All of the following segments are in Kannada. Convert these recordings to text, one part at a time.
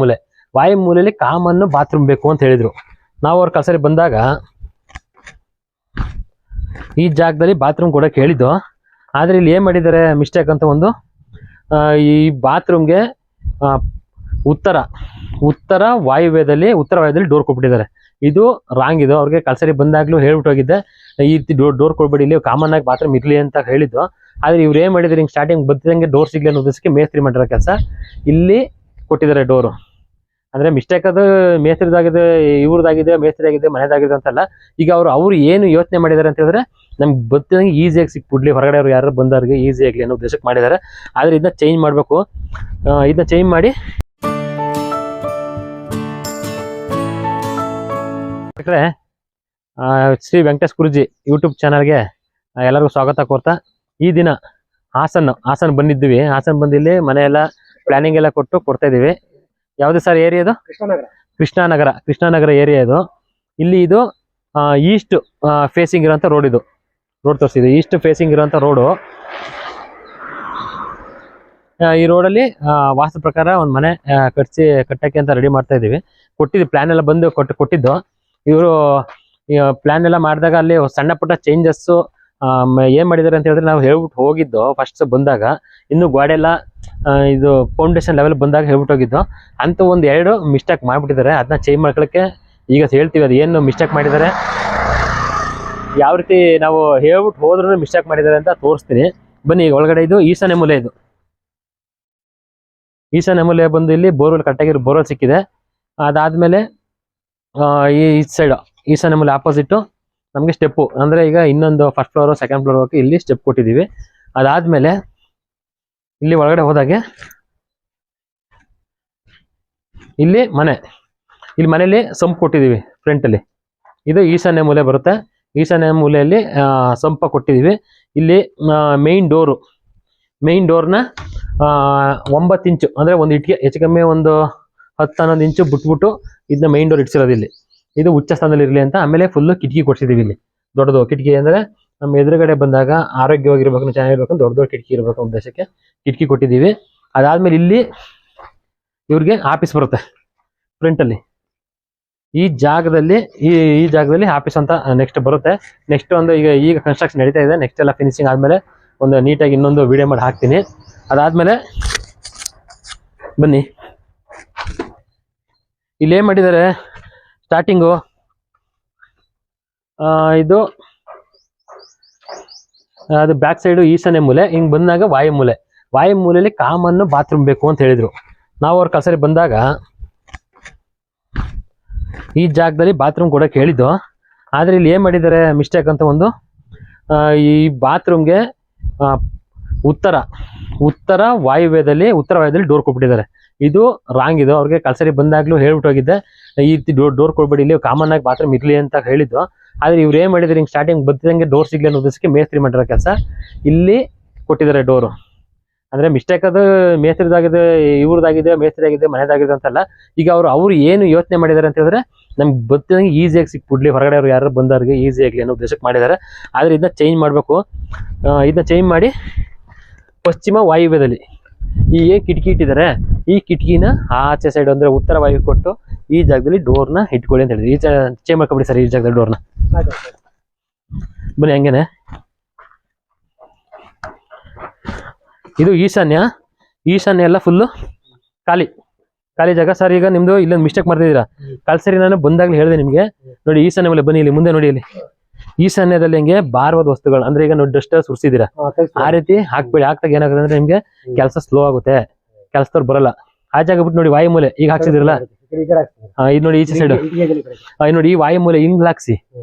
ಮೂಲೆ ವಾಯು ಮೂಲೆಯಲ್ಲಿ ಕಾಮನ್ ಬಾತ್ರೂಮ್ ಬೇಕು ಅಂತ ಹೇಳಿದ್ರು. ನಾವು ಅವ್ರ ಕಲ್ಸರಿ ಬಂದಾಗ ಈ ಜಾಗದಲ್ಲಿ ಬಾತ್ರೂಮ್ ಕೊಡಕ್ಕೆ ಹೇಳಿದ್ದು. ಆದ್ರೆ ಇಲ್ಲಿ ಏನ್ ಮಾಡಿದ್ದಾರೆ ಮಿಸ್ಟೇಕ್ ಅಂತ ಒಂದು ಈ ಬಾತ್ರೂಮ್ಗೆ ಉತ್ತರ ವಾಯುವ್ಯದಲ್ಲಿ ಡೋರ್ ಕೊಟ್ಬಿಟ್ಟಿದ್ದಾರೆ. ಇದು ರಾಂಗ್. ಇದು ಅವ್ರಿಗೆ ಕಲ್ಸರಿ ಬಂದಾಗ್ಲೂ ಹೇಳ್ಬಿಟ್ಟು ಹೋಗಿದ್ದೆ, ಈ ರೀತಿ ಡೋರ್ ಕೊಡ್ಬೇಡಿ, ಇಲ್ಲಿ ಕಾಮನ್ ಆಗಿ ಬಾತ್ರೂಮ್ ಇರ್ಲಿ ಅಂತ ಹೇಳಿದ್ದು. ಆದ್ರೆ ಇವ್ರು ಏನ್ ಮಾಡಿದ್ರು, ಹಿಂಗ್ ಸ್ಟಾರ್ಟಿಂಗ್ ಬದ್ದಂಗೆ ಡೋರ್ ಸಿಗ್ಲಿ ಅನ್ನೋ ಉದ್ದೇಶಕ್ಕೆ ಮೇಸ್ತ್ರಿ ಮಾಡಿರೋ ಕೆಲಸ ಇಲ್ಲಿ ಕೊಟ್ಟಿದ್ದಾರೆ ಡೋರು. ಅಂದ್ರೆ ಮಿಸ್ಟೇಕ್ ಅದು ಮೇಸ್ತ್ರಿದಾಗಿದೆ, ಇವ್ರದಾಗಿದೆ, ಮೇಸ್ತ್ರಿದಾಗಿದೆ, ಮನೆದಾಗಿದೆ ಅಂತಲ್ಲ. ಈಗ ಅವ್ರು ಏನು ಯೋಚನೆ ಮಾಡಿದ್ದಾರೆ ಅಂತ ಹೇಳಿದ್ರೆ, ನಮ್ಗೆ ಬದ್ದಂಗೆ ಈಸಿಯಾಗಿ ಸಿಕ್ಬಿಡ್ಲಿ, ಹೊರಗಡೆ ಅವ್ರು ಯಾರು ಬಂದವ್ರಿಗೆ ಈಸಿ ಆಗ್ಲಿ ಅನ್ನೋ ಉದ್ದೇಶಕ್ಕೆ ಮಾಡಿದ್ದಾರೆ. ಆದ್ರೆ ಇದನ್ನ ಚೇಂಜ್ ಮಾಡ್ಬೇಕು. ಇದನ್ನ ಚೇಂಜ್ ಮಾಡಿ ಶ್ರೀ ವೆಂಕಟೇಶ್ ಗುರುಜಿ ಯೂಟ್ಯೂಬ್ ಚಾನಲ್ಗೆ ಎಲ್ಲರಿಗೂ ಸ್ವಾಗತ ಕೋರ್ತಾ, ಈ ದಿನ ಹಾಸನ್ ಬಂದಿದ್ವಿ. ಹಾಸನ್ ಬಂದಿಲ್ಲಿ ಮನೆ ಎಲ್ಲ ಪ್ಲಾನಿಂಗ್ ಎಲ್ಲ ಕೊಡ್ತಾ ಇದೀವಿ. ಯಾವ್ದು ಸರ್ ಏರಿಯಾ ಇದು? ಕೃಷ್ಣನಗರ ಏರಿಯಾ ಇದು. ಇಲ್ಲಿ ಇದು ಈಸ್ಟ್ ಫೇಸಿಂಗ್ ಇರೋಂಥ ರೋಡ್. ಇದು ರೋಡ್ ತೋರಿಸಿದೆ, ಈಸ್ಟ್ ಫೇಸಿಂಗ್ ಇರೋಂಥ ರೋಡು. ಈ ರೋಡಲ್ಲಿ ವಾಸ್ತು ಪ್ರಕಾರ ಒಂದು ಮನೆ ಕಟ್ಟಕ್ಕೆ ಅಂತ ರೆಡಿ ಮಾಡ್ತಾ ಇದೀವಿ. ಪ್ಲಾನ್ ಎಲ್ಲ ಬಂದು ಕೊಟ್ಟಿದ್ದು. ಇವರು ಪ್ಲಾನ್ ಎಲ್ಲ ಮಾಡಿದಾಗ ಅಲ್ಲಿ ಸಣ್ಣ ಪುಟ್ಟ ಚೇಂಜಸ್ ಏನ್ ಮಾಡಿದ್ದಾರೆ ಅಂತ ಹೇಳಿದ್ರೆ, ನಾವು ಹೇಳ್ಬಿಟ್ಟು ಹೋಗಿದ್ದು ಫಸ್ಟ್ ಬಂದಾಗ. ಇನ್ನು ಗೋಡೆ ಎಲ್ಲ ಇದು ಫೌಂಡೇಶನ್ ಲೆವೆಲ್ ಬಂದಾಗ ಹೇಳ್ಬಿಟ್ಟು ಹೋಗಿದ್ದು. ಅಂತ ಒಂದು 2 ಮಿಸ್ಟೇಕ್ ಮಾಡ್ಬಿಟ್ಟಿದ್ದಾರೆ. ಅದನ್ನ ಚೇಂಜ್ ಮಾಡ್ಕೊಳಕ್ಕೆ ಈಗ ಹೇಳ್ತೀವಿ, ಅದು ಏನು ಮಿಸ್ಟೇಕ್ ಮಾಡಿದ್ದಾರೆ, ಯಾವ ರೀತಿ ನಾವು ಹೇಳ್ಬಿಟ್ಟು ಹೋದ್ರೂ ಮಿಸ್ಟೇಕ್ ಮಾಡಿದ್ದಾರೆ ಅಂತ ತೋರಿಸ್ತೀನಿ ಬನ್ನಿ. ಈಗ ಒಳಗಡೆ ಇದು ಈಶಾನ್ಯ ಮೂಲೆ. ಇದು ಈಶಾನ್ಯ ಮೂಲೆ ಬಂದು ಇಲ್ಲಿ ಬೋರ್ವೆಲ್ ಕಟ್ಟಾಗಿರೋ ಬೋರ್ವೆಲ್ ಸಿಕ್ಕಿದೆ. ಅದಾದ್ಮೇಲೆ ಈ ಸೈಡ್ ಈಶಾನ್ಯ ಮೂಲೆ ಆಪೋಸಿಟ್ ನಮಗೆ ಸ್ಟೆಪ್ಪು, ಅಂದ್ರೆ ಈಗ ಇನ್ನೊಂದು ಫಸ್ಟ್ ಫ್ಲೋರ್ ಸೆಕೆಂಡ್ ಫ್ಲೋರ್ ಹೋಗಿ ಇಲ್ಲಿ ಸ್ಟೆಪ್ ಕೊಟ್ಟಿದ್ದೀವಿ. ಅದಾದ್ಮೇಲೆ ಇಲ್ಲಿ ಒಳಗಡೆ ಹೋದಾಗೆ ಇಲ್ಲಿ ಮನೆಯಲ್ಲಿ ಸಂಪ್ ಕೊಟ್ಟಿದ್ದೀವಿ ಫ್ರಂಟ್ ಅಲ್ಲಿ. ಇದು ಈಶಾನ್ಯ ಮೂಲೆ ಬರುತ್ತೆ. ಈಶಾನ್ಯ ಮೂಲೆಯಲ್ಲಿ ಸಂಪ ಕೊಟ್ಟಿದ್ದೀವಿ. ಇಲ್ಲಿ ಮೇನ್ ಡೋರ್ನ 9 ಇಂಚು, ಅಂದ್ರೆ ಒಂದು ಇಟ್ಟಿಗೆ ಹೆಚ್ಚು ಕಮ್ಮಿ ಒಂದು 10-11 ಇಂಚು ಬಿಟ್ಬಿಟ್ಟು ಇದನ್ನ ಮೇನ್ ಡೋರ್ ಇಡ್ಸಿರೋದು ಇಲ್ಲಿ. ಇದು ಉಚ್ಚ ಸ್ಥಾನದಲ್ಲಿ ಇರಲಿ ಅಂತ. ಆಮೇಲೆ ಫುಲ್ಲು ಕಿಟಕಿ ಕೊಡ್ಸಿದೀವಿ. ಇಲ್ಲಿ ದೊಡ್ಡದು ಕಿಟಕಿ, ಅಂದ್ರೆ ನಮ್ಮ ಎದುರುಗಡೆ ಬಂದಾಗ ಆರೋಗ್ಯವಾಗಿರ್ಬೇಕು, ಚೆನ್ನಾಗಿರ್ಬೇಕು, ದೊಡ್ಡ ಕಿಟಕಿ ಇರಬೇಕು ಉದ್ದೇಶಕ್ಕೆ ಕಿಟಕಿ ಕೊಟ್ಟಿದ್ದೀವಿ. ಅದಾದ್ಮೇಲೆ ಇಲ್ಲಿ ಇವ್ರಿಗೆ ಆಫೀಸ್ ಬರುತ್ತೆ ಫ್ರಂಟ್ ಅಲ್ಲಿ. ಈ ಜಾಗದಲ್ಲಿ ಆಫೀಸ್ ಅಂತ ನೆಕ್ಸ್ಟ್ ಬರುತ್ತೆ. ನೆಕ್ಸ್ಟ್ ಒಂದು ಈಗ ಕನ್ಸ್ಟ್ರಕ್ಷನ್ ನಡೀತಾ ಇದೆ. ನೆಕ್ಸ್ಟ್ ಎಲ್ಲ ಫಿನಿಶಿಂಗ್ ಆದ್ಮೇಲೆ ಒಂದು ನೀಟಾಗಿ ಇನ್ನೊಂದು ವಿಡಿಯೋ ಮಾಡಿ ಹಾಕ್ತೀನಿ. ಅದಾದ್ಮೇಲೆ ಬನ್ನಿ, ಇಲ್ಲಿ ಏನ್ ಮಾಡಿದ್ದಾರೆ ಸ್ಟಾರ್ಟಿಂಗು, ಇದು ಅದು ಬ್ಯಾಕ್ ಸೈಡು ಈಶಾನ್ಯ ಮೂಲೆ. ಹಿಂಗ್ ಬಂದಾಗ ವಾಯು ಮೂಲೆಯಲ್ಲಿ ಕಾಮನ್ ಬಾತ್ರೂಮ್ ಬೇಕು ಅಂತ ಹೇಳಿದ್ರು. ನಾವು ಅವ್ರ ಕಲ್ಸರಿ ಬಂದಾಗ ಈ ಜಾಗದಲ್ಲಿ ಬಾತ್ರೂಮ್ ಕೊಡಕ್ಕೆ ಹೇಳಿದ್ದು. ಆದ್ರೆ ಇಲ್ಲಿ ಏನ್ ಮಾಡಿದ್ದಾರೆ ಮಿಸ್ಟೇಕ್ ಅಂತ ಒಂದು ಈ ಬಾತ್ರೂಮ್ಗೆ ಉತ್ತರ ವಾಯುವ್ಯದಲ್ಲಿ ಡೋರ್ ಕೊಟ್ಬಿಟ್ಟಿದ್ದಾರೆ. ಇದು ರಾಂಗ್. ಇದು ಅವ್ರಿಗೆ ಕಲ್ಸರಿ ಬಂದಾಗ್ಲೂ ಹೇಳ್ಬಿಟ್ಟು ಹೋಗಿದ್ದೆ, ಈ ರೀತಿ ಡೋರ್ ಕೊಡ್ಬೇಡಿ, ಇಲ್ಲಿ ಕಾಮನ್ ಆಗಿ ಬಾತ್ರೂಮ್ ಇರ್ಲಿ ಅಂತ ಹೇಳಿದ್ದು. ಆದ್ರೆ ಇವ್ರು ಏನ್ ಮಾಡಿದ್ರು, ಹಿಂಗ್ ಸ್ಟಾರ್ಟಿಂಗ್ ಬದ್ದಂಗೆ ಡೋರ್ ಸಿಗ್ಲಿ ಅನ್ನೋ ಉದ್ದೇಶಕ್ಕೆ ಮೇಸ್ತ್ರಿ ಮಾಡಿರೋ ಕೆಲಸ ಇಲ್ಲಿ ಕೊಟ್ಟಿದ್ದಾರೆ ಡೋರು. ಅಂದ್ರೆ ಮಿಸ್ಟೇಕ್ ಅದು ಮೇಸ್ತ್ರಿದಾಗಿದೆ, ಇವ್ರದಾಗಿದೆ, ಮೇಸ್ತ್ರಿದಾಗಿದೆ, ಮನೆದಾಗಿದೆ ಅಂತಲ್ಲ. ಈಗ ಅವ್ರು ಏನು ಯೋಚನೆ ಮಾಡಿದ್ದಾರೆ ಅಂತ ಹೇಳಿದ್ರೆ, ನಮ್ಗೆ ಬದ್ದಂಗೆ ಈಸಿಯಾಗಿ ಸಿಕ್ಬಿಡ್ಲಿ, ಹೊರಗಡೆ ಅವ್ರು ಯಾರು ಬಂದವ್ರಿಗೆ ಈಸಿ ಆಗ್ಲಿ ಅನ್ನೋ ಉದ್ದೇಶಕ್ಕೆ ಮಾಡಿದ್ದಾರೆ. ಆದ್ರೆ ಇದನ್ನ ಚೇಂಜ್ ಮಾಡ್ಬೇಕು. ಇದನ್ನ ಚೇಂಜ್ ಮಾಡಿ ಪಶ್ಚಿಮ ವಾಯುವ್ಯದಲ್ಲಿ ಈ ಕಿಟಕಿ ಇಟ್ಟಿದ್ದಾರೆ. ಈ ಕಿಟಕಿನ ಆಚೆ ಸೈಡ್ ಅಂದ್ರೆ ಉತ್ತರ ವಾಯು ಕೊಟ್ಟು ಈ ಜಾಗದಲ್ಲಿ ಡೋರ್ನ ಇಟ್ಕೊಳ್ಳಿ ಅಂತ ಹೇಳಿದ್ವಿ. ಚೇಂಜ್ ಮಾಡ್ಕೊಬಿಡಿ ಸರ್ ಈ ಜಾಗದಲ್ಲಿ ಡೋರ್ನ. ಬನ್ನಿ ಹಂಗೇನೆ. ಇದು ಈಶಾನ್ಯ ಎಲ್ಲ ಫುಲ್ಲು ಖಾಲಿ ಜಾಗ ಸರ್. ಈಗ ನಿಮ್ದು ಇಲ್ಲೊಂದು ಮಿಸ್ಟೇಕ್ ಮಾಡ್ತಿದ್ದೀರಾ. ಕಲ್ಸರಿ ನಾನು ಬಂದಾಗ್ಲೂ ಹೇಳಿದೆ ನಿಮ್ಗೆ, ನೋಡಿ ಈಶಾನ್ಯ ಮೇಲೆ ಬನ್ನಿ, ಇಲ್ಲಿ ಮುಂದೆ ನೋಡಿ. ಇಲ್ಲಿ ಈಶಾನ್ಯದಲ್ಲಿ ಹೆಂಗೆ ಭಾರವಾದ ವಸ್ತುಗಳು, ಅಂದ್ರೆ ಈಗ ನೋಡಿ ಡಸ್ಟ್ ಸುರಿಸಿದ್ದೀರಾ, ಆ ರೀತಿ ಹಾಕ್ಬೇಡಿ. ಹಾಕ್ದಾಗ ಏನಾಗುತ್ತೆ ಅಂದ್ರೆ ನಿಮ್ಗೆ ಕೆಲಸ ಸ್ಲೋ ಆಗುತ್ತೆ, ಕೆಲಸದವ್ರು ಬರಲ್ಲ. ಆ ಜಾಗ ಬಿಟ್ಟು ನೋಡಿ ವಾಯು ಮೂಲೆ ಈಗ ಹಾಕ್ಸಿದಿರಲ್ಲ, ಇದು ನೋಡಿ ಈಚೆ ಸೈಡ್ ನೋಡಿ ಈ ವಾಯು ಮೂಲೆ ಹಿಂಗ್ ಹಾಕ್ಸಿ.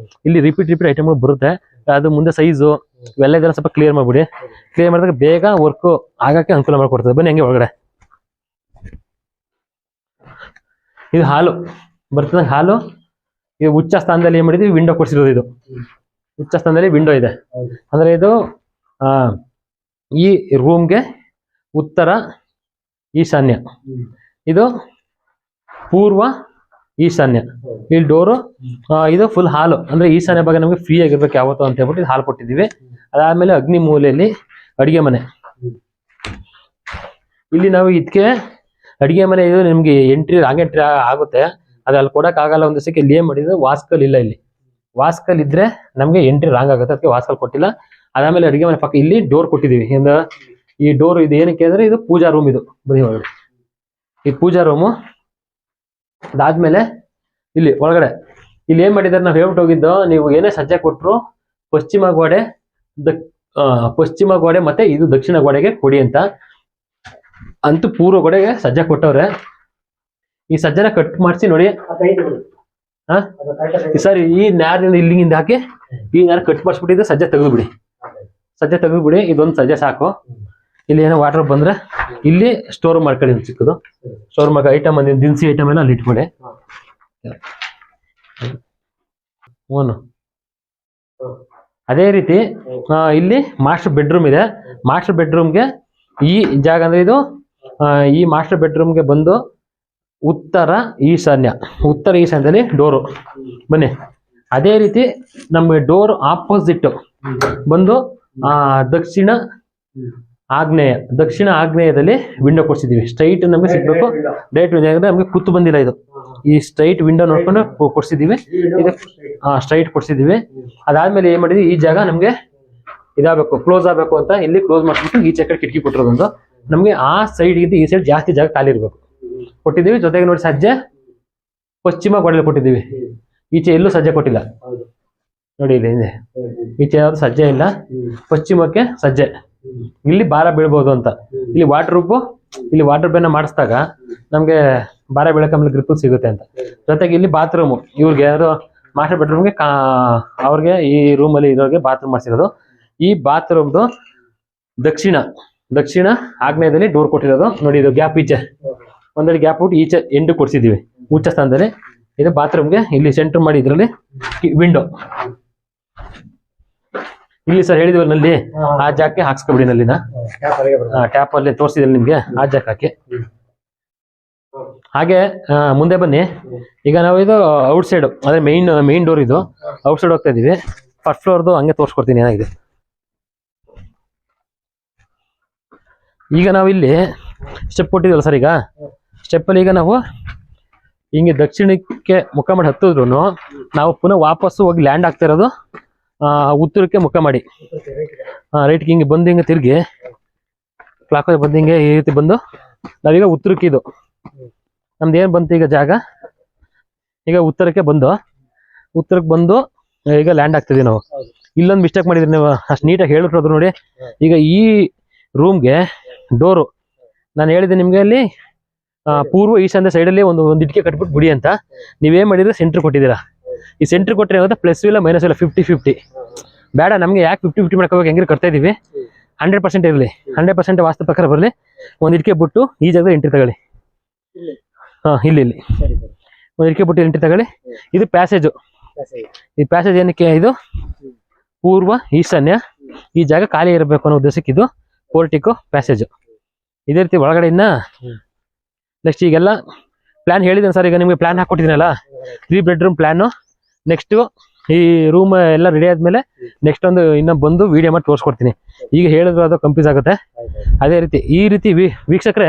ಇಲ್ಲಿ ರಿಪೀಟ್ ಐಟಮ್ಗಳು ಬರುತ್ತೆ. ಅದು ಮುಂದೆ ಸೈಜು ಇವೆಲ್ಲ ಇದನ್ನ ಸ್ವಲ್ಪ ಕ್ಲಿಯರ್ ಮಾಡ್ಬಿಡಿ. ಕ್ಲಿಯರ್ ಮಾಡಿದಾಗ ಬೇಗ ವರ್ಕ್ ಆಗಕ್ಕೆ ಅನುಕೂಲ ಮಾಡ್ಕೊಡ್ತದೆ. ಬನ್ನಿ ಹಂಗೆ ಒಳಗಡೆ. ಇದು ಹಾಲು ಬರ್ತದೆ. ಹಾಲು ಇದು ಉಚ್ಚ ಸ್ಥಾನದಲ್ಲಿ ಏನ್ ಮಾಡಿದ್ವಿ, ವಿಂಡೋ ಕೊಡ್ಸಿರೋದು. ಇದು ಉಚ್ಚ ಸ್ಥಾನದಲ್ಲಿ ವಿಂಡೋ ಇದೆ. ಅಂದ್ರೆ ಇದು ಈ ರೂಮ್ಗೆ ಉತ್ತರ ಈಶಾನ್ಯ, ಇದು ಪೂರ್ವ ಈಶಾನ್ಯ. ಇಲ್ಲಿ ಡೋರು ಇದು ಫುಲ್ ಹಾಲು, ಅಂದ್ರೆ ಈಶಾನ್ಯ ಭಾಗ ನಮಗೆ ಫ್ರೀ ಆಗಿರ್ಬೇಕು ಯಾವತ್ತೋ ಅಂತ ಹೇಳ್ಬಿಟ್ಟು ಹಾಲು ಕೊಟ್ಟಿದ್ದೀವಿ. ಅದಾದ್ಮೇಲೆ ಅಗ್ನಿ ಮೂಲೆಯಲ್ಲಿ ಅಡಿಗೆ ಮನೆ. ಇಲ್ಲಿ ನಾವು ಇದಕ್ಕೆ ಅಡಿಗೆ ಮನೆ ಇದು ನಿಮ್ಗೆ ರಾಂಗ್ ಎಂಟ್ರಿ ಆಗುತ್ತೆ. ಅದು ಅಲ್ಲಿ ಕೊಡಕ್ಕಾಗಲ್ಲ ಒಂದು ದಿವಸಕ್ಕೆ. ಇಲ್ಲಿ ಏನ್ ಮಾಡಿದ್ರು ವಾಸ್ಕಲ್ ಇಲ್ಲ. ಇಲ್ಲಿ ವಾಸ್ಕಲ್ ಇದ್ರೆ ನಮ್ಗೆ ಎಂಟ್ರಿ ರಾಂಗ್ ಆಗುತ್ತೆ, ಅದಕ್ಕೆ ವಾಸ್ಕಲ್ ಕೊಟ್ಟಿಲ್ಲ. ಅದಾದ್ಮೇಲೆ ಅಡಿಗೆ ಮನೆ ಪಕ್ಕ ಇಲ್ಲಿ ಡೋರ್ ಕೊಟ್ಟಿದೀವಿ. ಈ ಡೋರ್ ಇದು ಏನಕ್ಕೆ ಅಂದ್ರೆ ಇದು ಪೂಜಾ ರೂಮ್. ಇದು ಬನ್ನಿ ಒಳಗಡೆ, ಈ ಪೂಜಾ ರೂಮು. ಅದಾದ್ಮೇಲೆ ಇಲ್ಲಿ ಒಳಗಡೆ ಇಲ್ಲಿ ಏನ್ ಮಾಡಿದಾರೆ, ನಾವು ಹೇಳ್ಬಿಟ್ಟು ಹೋಗಿದ್ದು, ನೀವು ಏನೇ ಸಜ್ಜೆ ಕೊಟ್ರು ಪಶ್ಚಿಮ ಗೋಡೆ ಮತ್ತೆ ಇದು ದಕ್ಷಿಣ ಗೋಡೆಗೆ ಕೊಡಿ ಅಂತ. ಅಂತೂ ಪೂರ್ವ ಗೋಡೆಗೆ ಸಜ್ಜೆ ಕೊಟ್ಟವ್ರೆ. ಈ ಸಜ್ಜನ ಕಟ್ ಮಾಡಿಸಿ ನೋಡಿ. ಸರ್ ಈ ನ್ಯಾರದಿಂದ ಇಲ್ಲಿಂದ ಹಾಕಿ ಈ ನ್ಯಾರ ಕಟ್ ಮಾಡಿಸ್ಬಿಟ್ಟಿದ್ರೆ ಸಜ್ಜೆ ತೆಗೆದುಬಿಡಿ. ಇದೊಂದು ಸಜ್ಜೆ ಸಾಕು. ಇಲ್ಲಿ ಏನೋ ವಾಟರ್ ಬಂದ್ರೆ ಇಲ್ಲಿ ಸ್ಟೋರ್ ಮಾಡ್ಕೊಳ್ಳಿ. ಚಿಕ್ಕದು ಸ್ಟೋರ್ ಮಾಡ್ಕೊ ಐಟಮ್ ಅಂದಿನ ದಿನಸಿ ಐಟಮ್ ಎಲ್ಲ ಅಲ್ಲಿ ಇಟ್ಕೊಡಿ. ಅದೇ ರೀತಿ ಇಲ್ಲಿ ಮಾಸ್ಟರ್ ಬೆಡ್ರೂಮ್ ಇದೆ. ಮಾಸ್ಟರ್ ಬೆಡ್ರೂಮ್ಗೆ ಈ ಜಾಗ ಅಂದ್ರೆ ಇದು ಈ ಮಾಸ್ಟರ್ ಬೆಡ್ರೂಮ್ಗೆ ಬಂದು ಉತ್ತರ ಈಶಾನ್ಯದಲ್ಲಿ ಡೋರು. ಬನ್ನಿ, ಅದೇ ರೀತಿ ನಮ್ಗೆ ಡೋರ್ ಆಪೋಸಿಟ್ ಬಂದು ದಕ್ಷಿಣ ಆಗ್ನೇಯದಲ್ಲಿ ವಿಂಡೋ ಕೊಡ್ಸಿದೀವಿ. ಸ್ಟ್ರೈಟ್ ನಮ್ಗೆ ಸಿಗ್ಬೇಕು. ಡೈರೆಕ್ಟ್ ನಮ್ಗೆ ಕೂತು ಬಂದಿಲ್ಲ. ಇದು ಈ ಸ್ಟ್ರೈಟ್ ವಿಂಡೋ ನೋಡ್ಕೊಂಡು ಕೊಡ್ಸಿದೀವಿ. ಇದು ಸ್ಟ್ರೈಟ್ ಕೊಡ್ಸಿದೀವಿ. ಅದಾದ್ಮೇಲೆ ಏನ್ ಮಾಡಿದ್ವಿ, ಈ ಜಾಗ ನಮ್ಗೆ ಇದಾಗಬೇಕು, ಕ್ಲೋಸ್ ಆಗ್ಬೇಕು ಅಂತ ಇಲ್ಲಿ ಕ್ಲೋಸ್ ಮಾಡ್ಬಿಟ್ಟು ಈಚೆ ಕಡೆ ಕಿಟಕಿ ಕೊಟ್ಟಿರೋದೊಂದು. ನಮ್ಗೆ ಆ ಸೈಡ್ ಗಿಂತ ಈ ಸೈಡ್ ಜಾಸ್ತಿ ಜಾಗ ಖಾಲಿ ಇರ್ಬೇಕು ಕೊಟ್ಟಿದ್ದೀವಿ. ಜೊತೆಗೆ ನೋಡಿ ಸಜ್ಜೆ ಪಶ್ಚಿಮ ಗೋಡೆಯಲ್ಲಿ ಕೊಟ್ಟಿದ್ದೀವಿ. ಈಚೆ ಎಲ್ಲೂ ಸಜ್ಜೆ ಕೊಟ್ಟಿಲ್ಲ ನೋಡಿ. ಇಲ್ಲಿ ಈಚೆ ಯಾವ್ದು ಸಜ್ಜೆ ಇಲ್ಲ, ಪಶ್ಚಿಮಕ್ಕೆ ಸಜ್ಜೆ. ಇಲ್ಲಿ ಭಾರ ಬೀಳ್ಬೋದು ಅಂತ. ಇಲ್ಲಿ ವಾಟರ್ ಬೇನ ಮಾಡಿಸಿದಾಗ ನಮ್ಗೆ ಭಾರ ಬೀಳಕಂಬ ಗ್ರಿಪ್ ಸಿಗುತ್ತೆ ಅಂತ. ಜೊತೆಗೆ ಇಲ್ಲಿ ಬಾತ್ರೂಮ್, ಇವ್ರಿಗೆ ಯಾರು ಮಾಸ್ಟರ್ ಬೆಡ್ರೂಮ್ಗೆ ಅವ್ರಿಗೆ ಈ ರೂಮಲ್ಲಿ ಇರೋರಿಗೆ ಬಾತ್ರೂಮ್ ಮಾಡಿಸಿರೋದು. ಈ ಬಾತ್ರೂಮ್ದು ದಕ್ಷಿಣ ಆಗ್ನೇಯದಲ್ಲಿ ಡೋರ್ ಕೊಟ್ಟಿರೋದು ನೋಡಿ. ಇದು ಗ್ಯಾಪ್ ಈಚೆ ಒಂದೆರಡು ಗ್ಯಾಪ್ ಬಿಟ್ಟು ಈಚೆ ಎಂಡು ಕೊಡ್ಸಿದೀವಿ ಉಚ್ಚ ಸ್ಥಾನದಲ್ಲಿ. ಇದು ಬಾತ್ರೂಮ್ಗೆ ಇಲ್ಲಿ ಸೆಂಟರ್ ಮಾಡಿ ಇದರಲ್ಲಿ ವಿಂಡೋ. ಇಲ್ಲಿ ಸರ್ ಹೇಳಿದ್ವಿ ನಲ್ಲಿ, ಆ ಜಾಗಕ್ಕೆ ಹಾಕ್ಸ್ಕೊಬಿಡಿ. ನಲ್ಲಿನ ಟ್ಯಾಪ್ ಅಲ್ಲಿ ತೋರಿಸಿದಲ್ಲಿ ನಿಮ್ಗೆ ಆ ಜಾಗ ಹಾಕಿ. ಹಾಗೆ ಮುಂದೆ ಬನ್ನಿ. ಈಗ ನಾವು ಇದು ಔಟ್ ಸೈಡ್ ಅಂದ್ರೆ ಮೇನ್ ಡೋರ್ ಇದು ಔಟ್ ಸೈಡ್ ಹೋಗ್ತಾ ಇದೀವಿ. ಫಸ್ಟ್ ಫ್ಲೋರ್ದು ಹಂಗೆ ತೋರಿಸ್ಕೊಡ್ತೀನಿ ಏನಾಗಿದೆ. ಈಗ ನಾವು ಇಲ್ಲಿ ಸ್ಟೆಪ್ ಕೊಟ್ಟಿದ್ವಲ್ಲ ಸರ್, ಈಗ ಸ್ಟೆಪ್ಪಲ್ಲಿ ಈಗ ನಾವು ಹಿಂಗೆ ದಕ್ಷಿಣಕ್ಕೆ ಮುಖ ಮಾಡಿ ಹತ್ತಿದ್ರು ನಾವು ಪುನಃ ವಾಪಸ್ಸು ಹೋಗಿ ಲ್ಯಾಂಡ್ ಆಗ್ತಾ ಇರೋದು ಉತ್ತರಕ್ಕೆ ಮುಖ ಮಾಡಿ. ರೈಟ್ಗೆ ಹಿಂಗೆ ಬಂದು ಹಿಂಗೆ ತಿರುಗಿ ಕ್ಲಾಕ್ ವೈಸ್ ಬಂದು ಹಿಂಗೆ ಈ ರೀತಿ ಬಂದು ನಾವೀಗ ಉತ್ತರಕ್ಕೆ ಇದು ನಮ್ದು ಏನು ಬಂತು ಈಗ ಜಾಗ. ಈಗ ಉತ್ತರಕ್ಕೆ ಬಂದು ಈಗ ಲ್ಯಾಂಡ್ ಆಗ್ತಿದೀವಿ ನಾವು. ಇಲ್ಲೊಂದು ಮಿಸ್ಟೇಕ್ ಮಾಡಿದ್ರಿ ನೀವು, ಅಷ್ಟು ನೀಟಾಗಿ ಹೇಳ್ಬಿಟ್ರು ನೋಡಿ. ಈಗ ಈ ರೂಮ್ಗೆ ಡೋರು ನಾನು ಹೇಳಿದೆ ನಿಮ್ಗೆ, ಅಲ್ಲಿ ಪೂರ್ವ ಈಶಾನ್ಯ ಸೈಡಲ್ಲಿ ಒಂದು ಇಟ್ಕೆ ಕಟ್ಬಿಟ್ಟು ಬಿಡಿ ಅಂತ. ನೀವೇನ್ ಮಾಡಿದ್ರೆ ಸೆಂಟ್ರ್ ಕೊಟ್ಟಿದ್ದೀರಾ. ಈ ಸೆಂಟ್ರ್ ಕೊಟ್ಟರೆ ಏನಾಗುತ್ತೆ, ಪ್ಲಸ್ ಇಲ್ಲ ಮೈನಸ್ ಇಲ್ಲ, 50-50 ಬೇಡ. ನಮ್ಗೆ ಯಾಕೆ 50-50 ಮಾಡ್ಕೋಬೇಕು, ಹೆಂಗಿರು ಕಟ್ತಾ ಇದೀವಿ. 100% ಇರಲಿ, 100% ವಾಸ್ತು ಪ್ರಕಾರ ಬರಲಿ. ಒಂದು ಇಟ್ಕೆ ಬಿಟ್ಟು ಈ ಜಾಗದಲ್ಲಿ ಎಂಟ್ರಿ ತಗೊಳ್ಳಿ. ಇಲ್ಲಿ ಒಂದು ಇಟ್ಕೆ ಬಿಟ್ಟು ಎಂಟ್ರಿ ತಗೊಳ್ಳಿ. ಇದು ಪ್ಯಾಸೇಜು. ಈ ಪ್ಯಾಸೇಜ್ ಏನಕ್ಕೆ, ಇದು ಪೂರ್ವ ಈಶಾನ್ಯ ಈ ಜಾಗ ಖಾಲಿ ಇರಬೇಕು ಅನ್ನೋ ಉದ್ದೇಶಕ್ಕೆ ಇದು ಪೋರ್ಟಿಕೋ ಪ್ಯಾಸೇಜು. ಇದೇ ರೀತಿ ಒಳಗಡೆಯಿಂದ ನೆಕ್ಸ್ಟ್ ಈಗೆಲ್ಲ ಪ್ಲಾನ್ ಹೇಳಿದ್ದೇನೆ ಸರ್. ಈಗ ನಿಮಗೆ ಪ್ಲಾನ್ ಹಾಕೊಟ್ಟಿದ್ದೀನಲ್ಲ, 3 ಬೆಡ್ರೂಮ್ ಪ್ಲಾನು. ನೆಕ್ಸ್ಟು ಈ ರೂಮ್ ಎಲ್ಲ ರೆಡಿ ಆದ್ಮೇಲೆ ನೆಕ್ಸ್ಟ್ ಒಂದು ಇನ್ನೂ ಬಂದು ವಿಡಿಯೋ ಮಾಡಿ ತೋರಿಸ್ಕೊಡ್ತೀನಿ. ಈಗ ಹೇಳಿದ್ರು ಅದು ಕನ್ಫ್ಯೂಸ್ ಆಗುತ್ತೆ. ಅದೇ ರೀತಿ ಈ ರೀತಿ ವೀಕ್ಷಕರೇ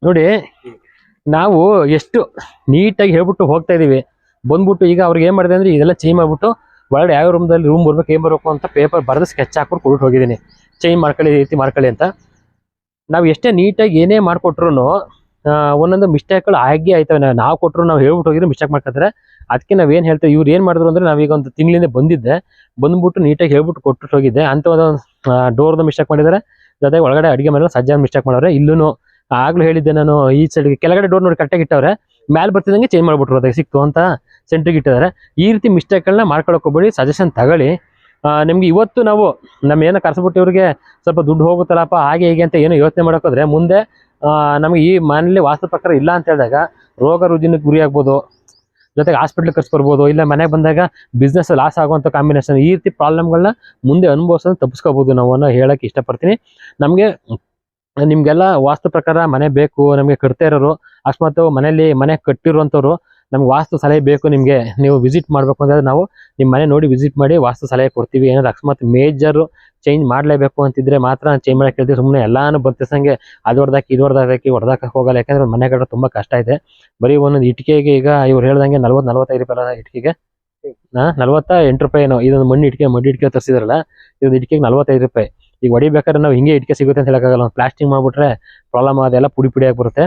ನೋಡಿ, ನಾವು ಎಷ್ಟು ನೀಟಾಗಿ ಹೇಳ್ಬಿಟ್ಟು ಹೋಗ್ತಾ ಇದೀವಿ. ಬಂದ್ಬಿಟ್ಟು ಈಗ ಅವ್ರಿಗೆ ಏನ್ ಮಾಡಿದೆ ಅಂದ್ರೆ ಇದೆಲ್ಲ ಚೇಂಜ್ ಮಾಡ್ಬಿಟ್ಟು ಒಳಗಡೆ ಯಾವ ರೂಮ್ ಬರ್ಬೇಕು ಏನ್ ಬರ್ಬೇಕು ಅಂತ ಪೇಪರ್ ಬರೆದು ಸ್ಕೆಚ್ ಹಾಕ್ಬಿಟ್ಟು ಕೊಟ್ಟು ಹೋಗಿದ್ದೀನಿ. ಚೇಂಜ್ ಮಾಡ್ಕೊಳ್ಳಿ, ಈ ರೀತಿ ಮಾಡ್ಕೊಳ್ಳಿ ಅಂತ. ನಾವು ಎಷ್ಟೇ ನೀಟಾಗಿ ಏನೇ ಮಾಡಿಕೊಟ್ರು ಒಂದೊಂದು ಮಿಸ್ಟೇಕ್ಗಳು ಆಗಿ ಆಯ್ತವೆ. ನಾವು ಕೊಟ್ಟರು, ನಾವು ಹೇಳ್ಬಿಟ್ಟು ಹೋಗಿದ್ರೆ ಮಿಸ್ಟೇಕ್ ಮಾಡ್ಕೊತಾರೆ. ಅದಕ್ಕೆ ನಾವೇನು ಹೇಳ್ತೇವೆ, ಇವ್ರು ಏನು ಮಾಡಿದ್ರು ಅಂದ್ರೆ ನಾವೀಗ ಒಂದು ತಿಂಗಳಿಂದ ಬಂದ್ಬಿಟ್ಟು ನೀಟಾಗಿ ಹೇಳ್ಬಿಟ್ಟು ಕೊಟ್ಟು ಹೋಗಿದ್ದೆ ಅಂತ. ಒಂದು ಡೋರ್ದು ಮಿಸ್ಟೇಕ್ ಮಾಡಿದ್ದಾರೆ, ಜೊತೆಗೆ ಒಳಗಡೆ ಅಡುಗೆ ಮನೆ ಸಜ್ಜಾದ ಮಿಸ್ಟೇಕ್ ಮಾಡೋರೆ. ಇಲ್ಲೂ ಆಗ್ಲೂ ಹೇಳಿದ್ದೆ ನಾನು, ಈ ಸೈಡ್ಗೆ ಕೆಳಗಡೆ ಡೋರ್ ನೋಡಿ ಕರೆಕ್ಟಾಗಿ ಇಟ್ಟವ್ರೆ, ಮೇಲೆ ಬರ್ತಿದ್ದಂಗೆ ಚೇಂಜ್ ಮಾಡ್ಬಿಟ್ರು, ಅದಕ್ಕೆ ಸಿಕ್ತು ಅಂತ ಸೆಂಟ್ರಿಗೆ ಇಟ್ಟಿದ್ದಾರೆ. ಈ ರೀತಿ ಮಿಸ್ಟೇಕ್ಗಳನ್ನ ಮಾಡ್ಕೊಳಕ್ಕೆ ಹೋಗ್ಬೇಡಿ, ಸಜೆಷನ್ ತಗೊಳ್ಳಿ. ನಿಮ್ಗೆ ಇವತ್ತು ನಾವು ನಮ್ಮ ಏನೋ ಕರ್ಸ್ಬಿಟ್ಟು ಇವ್ರಿಗೆ ಸ್ವಲ್ಪ ದುಡ್ಡು ಹೋಗುತ್ತಲ್ಲಪ್ಪ ಹಾಗೆ ಹೀಗೆ ಅಂತ ಏನೋ ಯೋಚನೆ ಮಾಡೋಕ್ಕೋದ್ರೆ ಮುಂದೆ ನಮಗೆ ಈ ಮನೇಲಿ ವಾಸ್ತು ಪ್ರಕಾರ ಇಲ್ಲ ಅಂತ ಹೇಳಿದಾಗ ರೋಗ ರುಜಿನಕ್ಕೆ ಗುರಿ ಆಗ್ಬೋದು, ಜೊತೆಗೆ ಹಾಸ್ಪಿಟ್ಲ್ ಖರ್ಚು ಬರ್ಬೋದು, ಇಲ್ಲ ಮನೆಗೆ ಬಂದಾಗ ಬಿಸ್ನೆಸ್ ಲಾಸ್ ಆಗುವಂಥ ಕಾಂಬಿನೇಷನ್. ಈ ರೀತಿ ಪ್ರಾಬ್ಲಮ್ಗಳನ್ನ ಮುಂದೆ ಅನುಭವಿಸೋದು ತಪ್ಪಿಸ್ಕೋಬೋದು ನಾವು ಅನ್ನೋ ಹೇಳಕ್ಕೆ ಇಷ್ಟಪಡ್ತೀನಿ. ನಮಗೆ ನಿಮಗೆಲ್ಲ ವಾಸ್ತು ಪ್ರಕಾರ ಮನೆ ಬೇಕು, ನಮಗೆ ಕಟ್ತಾ ಇರೋರು, ಅಕಸ್ಮಾತ್ ಮನೆ ಕಟ್ಟಿರುವಂಥವ್ರು ನಮ್ಗೆ ವಾಸ್ತು ಸಲಹೆ ಬೇಕು ನಿಮಗೆ, ನೀವು ವಿಸಿಟ್ ಮಾಡಬೇಕು ಅಂದರೆ ನಾವು ನಿಮ್ಮ ಮನೆ ನೋಡಿ ವಿಸಿಟ್ ಮಾಡಿ ವಾಸ್ತು ಸಲಹೆ ಕೊಡ್ತೀವಿ. ಏನಾದ್ರು ಅಕಸ್ಮಾತ್ ಮೇಜರು ಚೇಂಜ್ ಮಾಡಲೇಬೇಕು ಅಂತಿದ್ರೆ ಮಾತ್ರ ಚೇಂಜ್ ಮಾಡಕ್ಕೆ ಹೇಳ್ತೀವಿ. ಸುಮ್ಮನೆ ಎಲ್ಲಾನು ಬತ್ತಿಸಂಗೆ ಅದು ಹೊಡೆದಾಕಿ ಇದು ಹೊಡೆದಾಕಿ ಹೋಗಲ್ಲ. ಯಾಕಂದ್ರೆ ಒಂದು ಮನೆ ಕಟ್ಟೋದು ತುಂಬ ಕಷ್ಟ ಇದೆ. ಬರೀ ಒಂದೊಂದು ಇಟ್ಟಿಗೆಗೆ ಈಗ ಇವ್ರು ಹೇಳ್ದಂಗೆ 40-45 ರೂಪಾಯಿ ಇಟ್ಟಿಗೆಗೆ, 48 ರೂಪಾಯಿ ಏನೋ. ಇದೊಂದು ಮಡ್ಡಿ ಇಟ್ಟಿಗೆ ತರಿಸಿದ್ರಲ್ಲ, ಇದೊಂದು ಇಟ್ಟಿಗೆಗೆ 45 ರೂಪಾಯಿ. ಈಗ ಹೊಡಿಬೇಕಾದ್ರೆ ನಾವು ಹಿಂಗೆ ಇಟ್ಟಿಗೆ ಸಿಗುತ್ತೆ ಅಂತ ಹೇಳೋಕ್ಕಾಗಲ್ಲ. ಒಂದು ಪ್ಲಾಸ್ಟಿಕ್ ಮಾಡಿಬಿಟ್ರೆ ಪ್ರಾಬ್ಲಮ್, ಅದೆಲ್ಲ ಪುಡಿ ಆಗಿ ಬರುತ್ತೆ.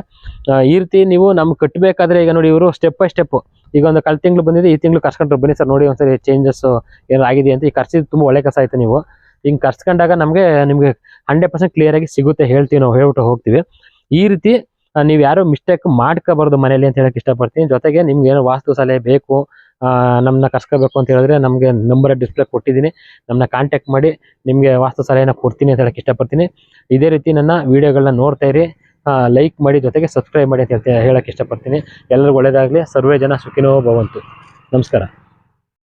ಈ ರೀತಿ ನೀವು ನಮ್ಗೆ ಕಟ್ಟಬೇಕಾದ್ರೆ ಈಗ ನೋಡಿ, ಇವರು ಸ್ಟೆಪ್ ಬೈ ಸ್ಟೆಪ್, ಈಗ ಒಂದು ಕಳೆದ ತಿಂಗಳು ಬಂದಿದೆ, ಈ ತಿಂಗಳು ಕರ್ಸ್ಕೊಂಡ್ರು, ಬನ್ನಿ ಸರ್ ನೋಡಿ ಒಂದ್ಸರಿ ಚೇಂಜಸ್ ಏನಾರು ಆಗಿದೆ ಅಂತ. ಈ ಕರ್ಸಿದ್ದು ತುಂಬ ಒಳ್ಳೆ ಕೆಲಸ ಆಯ್ತು. ನೀವು ಹಿಂಗೆ ಕರ್ಸ್ಕೊಂಡಾಗ ನಿಮಗೆ 100% ಕ್ಲಿಯರ್ ಆಗಿ ಸಿಗುತ್ತೆ, ಹೇಳ್ತೀವಿ ನಾವು, ಹೇಳ್ಬಿಟ್ಟು ಹೋಗ್ತೀವಿ. ಈ ರೀತಿ ನೀವು ಯಾರು ಮಿಸ್ಟೇಕ್ ಮಾಡ್ಕೋಬಾರ್ದು ಮನೇಲಿ ಅಂತ ಹೇಳಕ್ಕೆ ಇಷ್ಟಪಡ್ತೀನಿ. ಜೊತೆಗೆ ನಿಮ್ಗೆ ಏನೋ ವಾಸ್ತು ಸಲಹೆ ಬೇಕು, ನಮ್ಮನ್ನ ಕರ್ಸ್ಕೋಬೇಕು ಅಂತ ಹೇಳಿದ್ರೆ ನಮಗೆ ನಂಬರ್ ಡಿಸ್ಪ್ಲೇ ಕೊಟ್ಟಿದ್ದೀನಿ, ನಮ್ಮನ್ನ ಕಾಂಟ್ಯಾಕ್ಟ್ ಮಾಡಿ ನಿಮಗೆ ವಾಸ್ತು ಸಲಹೆನ ಕೊಡ್ತೀನಿ ಅಂತ ಹೇಳಕ್ಕೆ ಇಷ್ಟಪಡ್ತೀನಿ. ಇದೇ ರೀತಿ ನನ್ನ ವೀಡಿಯೋಗಳನ್ನ ನೋಡ್ತಾ ಇರಿ, ಲೈಕ್ ಮಾಡಿ, ಜೊತೆಗೆ ಸಬ್ಸ್ಕ್ರೈಬ್ ಮಾಡಿ ಅಂತ ಹೇಳಕ್ಕೆ ಇಷ್ಟಪಡ್ತೀನಿ. ಎಲ್ಲರಿಗೂ ಒಳ್ಳೆಯದಾಗಲಿ. ಸರ್ವೇ ಜನ ಸುಖಿನೋ ಭವಂತು. ನಮಸ್ಕಾರ.